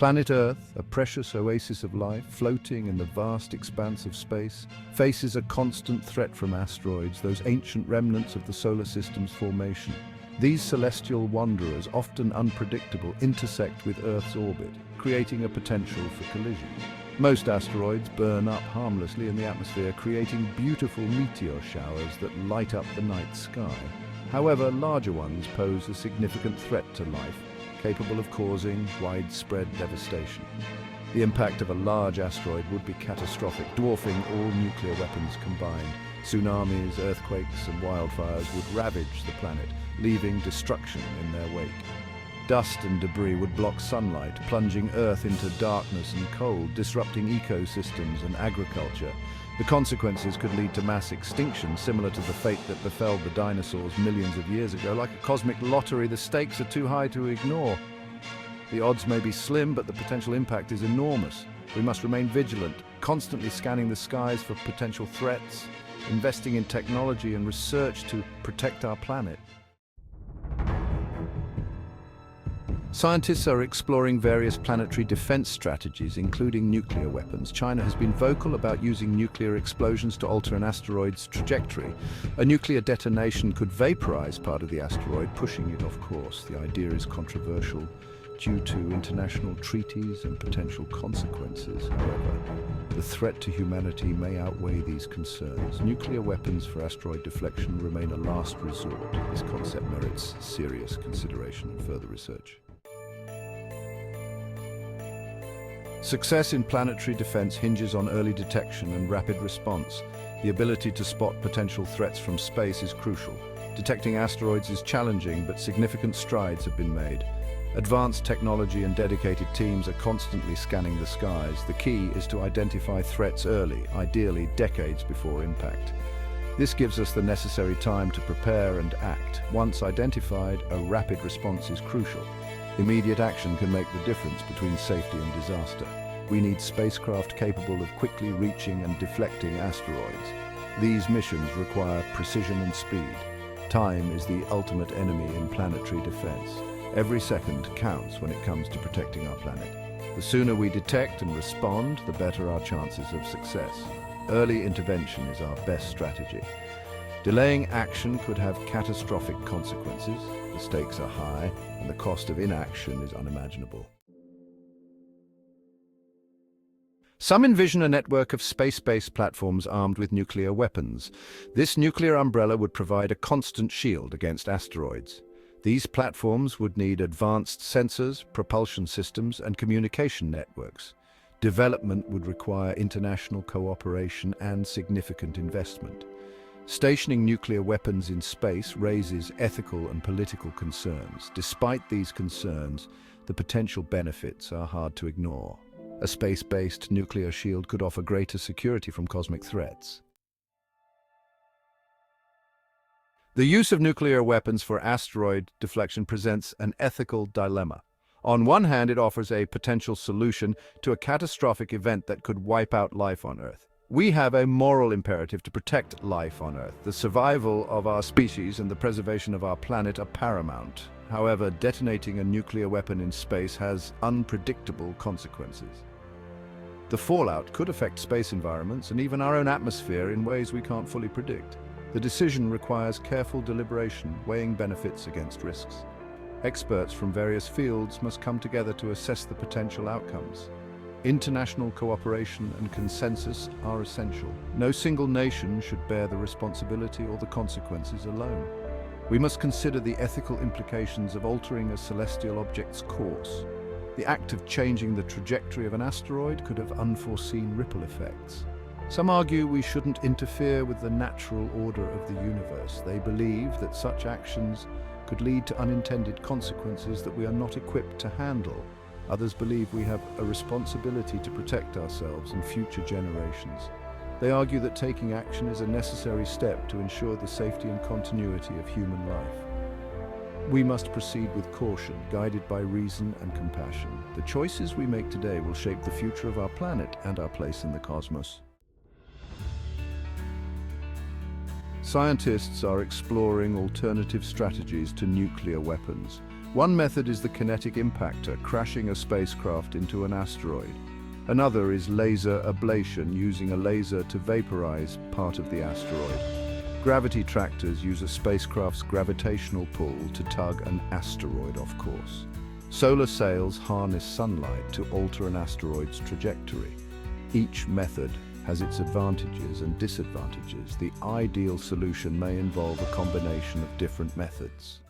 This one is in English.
Planet Earth, a precious oasis of life floating in the vast expanse of space, faces a constant threat from asteroids, those ancient remnants of the solar system's formation. These celestial wanderers, often unpredictable, intersect with Earth's orbit, creating a potential for collisions. Most asteroids burn up harmlessly in the atmosphere, creating beautiful meteor showers that light up the night sky. However, larger ones pose a significant threat to life, capable of causing widespread devastation. The impact of a large asteroid would be catastrophic, dwarfing all nuclear weapons combined. Tsunamis, earthquakes, and wildfires would ravage the planet, leaving destruction in their wake. Dust and debris would block sunlight, plunging Earth into darkness and cold, disrupting ecosystems and agriculture. The consequences could lead to mass extinction, similar to the fate that befell the dinosaurs millions of years ago. Like a cosmic lottery, the stakes are too high to ignore. The odds may be slim, but the potential impact is enormous. We must remain vigilant, constantly scanning the skies for potential threats, investing in technology and research to protect our planet. Scientists are exploring various planetary defense strategies, including nuclear weapons. China has been vocal about using nuclear explosions to alter an asteroid's trajectory. A nuclear detonation could vaporize part of the asteroid, pushing it off course. The idea is controversial due to international treaties and potential consequences. However, the threat to humanity may outweigh these concerns. Nuclear weapons for asteroid deflection remain a last resort. This concept merits serious consideration and further research. Success in planetary defense hinges on early detection and rapid response. The ability to spot potential threats from space is crucial. Detecting asteroids is challenging, but significant strides have been made. Advanced technology and dedicated teams are constantly scanning the skies. The key is to identify threats early, ideally decades before impact. This gives us the necessary time to prepare and act. Once identified, a rapid response is crucial. Immediate action can make the difference between safety and disaster. We need spacecraft capable of quickly reaching and deflecting asteroids. These missions require precision and speed. Time is the ultimate enemy in planetary defense. Every second counts when it comes to protecting our planet. The sooner we detect and respond, the better our chances of success. Early intervention is our best strategy. Delaying action could have catastrophic consequences. The stakes are high, and the cost of inaction is unimaginable. Some envision a network of space-based platforms armed with nuclear weapons. This nuclear umbrella would provide a constant shield against asteroids. These platforms would need advanced sensors, propulsion systems, and communication networks. Development would require international cooperation and significant investment. Stationing nuclear weapons in space raises ethical and political concerns. Despite these concerns, the potential benefits are hard to ignore. A space-based nuclear shield could offer greater security from cosmic threats. The use of nuclear weapons for asteroid deflection presents an ethical dilemma. On one hand, it offers a potential solution to a catastrophic event that could wipe out life on Earth. We have a moral imperative to protect life on Earth. The survival of our species and the preservation of our planet are paramount. However, detonating a nuclear weapon in space has unpredictable consequences. The fallout could affect space environments and even our own atmosphere in ways we can't fully predict. The decision requires careful deliberation, weighing benefits against risks. Experts from various fields must come together to assess the potential outcomes. International cooperation and consensus are essential. No single nation should bear the responsibility or the consequences alone. We must consider the ethical implications of altering a celestial object's course. The act of changing the trajectory of an asteroid could have unforeseen ripple effects. Some argue we shouldn't interfere with the natural order of the universe. They believe that such actions could lead to unintended consequences that we are not equipped to handle. Others believe we have a responsibility to protect ourselves and future generations. They argue that taking action is a necessary step to ensure the safety and continuity of human life. We must proceed with caution, guided by reason and compassion. The choices we make today will shape the future of our planet and our place in the cosmos. Scientists are exploring alternative strategies to nuclear weapons. One method is the kinetic impactor, crashing a spacecraft into an asteroid. Another is laser ablation, using a laser to vaporize part of the asteroid. Gravity tractors use a spacecraft's gravitational pull to tug an asteroid off course. Solar sails harness sunlight to alter an asteroid's trajectory. Each method has its advantages and disadvantages. The ideal solution may involve a combination of different methods.